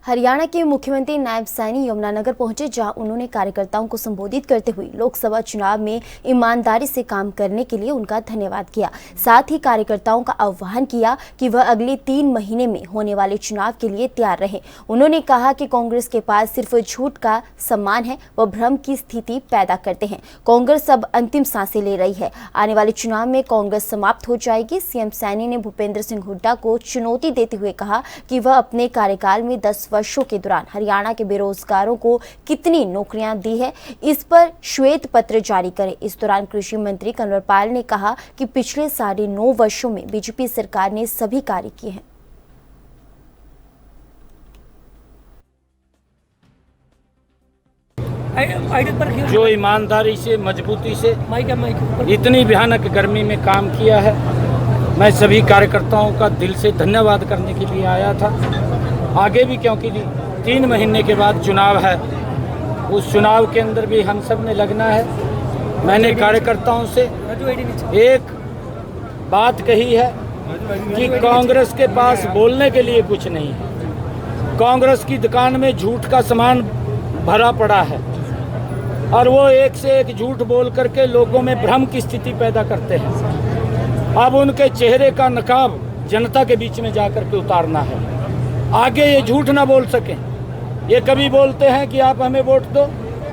हरियाणा के मुख्यमंत्री नायब सैनी यमुनानगर पहुंचे, जहां उन्होंने कार्यकर्ताओं को संबोधित करते हुए लोकसभा चुनाव में ईमानदारी से काम करने के लिए उनका धन्यवाद किया। साथ ही कार्यकर्ताओं का आह्वान किया कि वह अगले 3 महीने में होने वाले चुनाव के लिए तैयार रहें। उन्होंने कहा कि कांग्रेस के पास सिर्फ झूठ का सम्मान है, वह भ्रम की स्थिति पैदा करते हैं। कांग्रेस अब अंतिम सांसें ले रही है। आने वाले चुनाव में कांग्रेस समाप्त हो जाएगी। सीएम सैनी ने भूपेंद्र सिंह हुड्डा को चुनौती देते हुए कहा कि वह अपने कार्यकाल में 10 वर्षों के दौरान हरियाणा के बेरोजगारों को कितनी नौकरियां दी है, इस पर श्वेत पत्र जारी करें। इस दौरान कृषि मंत्री कंवरपाल ने कहा कि पिछले 9.5 वर्षों में बीजेपी सरकार ने सभी कार्य किए हैं। जो ईमानदारी से, मजबूती से इतनी भयानक गर्मी में काम किया है, मैं सभी कार्यकर्ताओं का दिल से धन्यवाद करने के लिए आया था। आगे भी, क्योंकि 3 महीने के बाद चुनाव है, उस चुनाव के अंदर भी हम सब ने लगना है। मैंने कार्यकर्ताओं से एक बात कही है कि कांग्रेस के पास बोलने के लिए कुछ नहीं है। कांग्रेस की दुकान में झूठ का सामान भरा पड़ा है और वो एक से एक झूठ बोल करके लोगों में भ्रम की स्थिति पैदा करते हैं। अब उनके चेहरे का नकाब जनता के बीच में जाकर के उतारना है। आगे ये झूठ ना बोल सकें। ये कभी बोलते हैं कि आप हमें वोट दो,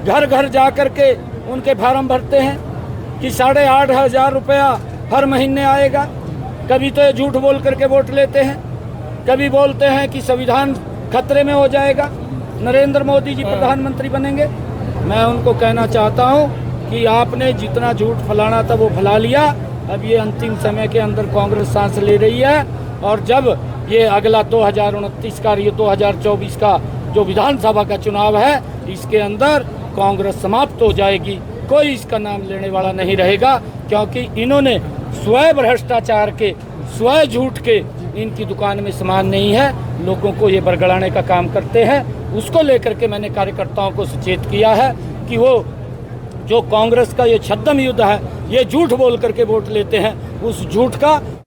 घर घर जा कर के उनके फार्म भरते हैं कि 8,500 रुपया हर महीने आएगा। कभी तो ये झूठ बोल करके वोट लेते हैं। कभी बोलते हैं कि संविधान खतरे में हो जाएगा, नरेंद्र मोदी जी प्रधानमंत्री बनेंगे। मैं उनको कहना चाहता हूं कि आपने जितना झूठ फैलाना था वो फैला लिया। अब ये अंतिम समय के अंदर कांग्रेस सांस ले रही है और जब ये अगला 2029 का, ये 2024 का जो विधानसभा का चुनाव है, इसके अंदर कांग्रेस समाप्त हो जाएगी। कोई इसका नाम लेने वाला नहीं रहेगा, क्योंकि इन्होंने स्वयं भ्रष्टाचार के, स्वयं झूठ के, इनकी दुकान में सामान नहीं है। लोगों को ये बरगड़ाने का काम करते हैं। उसको लेकर के मैंने कार्यकर्ताओं को सचेत किया है कि वो जो कांग्रेस का ये छद्म युद्ध है, ये झूठ बोल करके वोट लेते हैं, उस झूठ का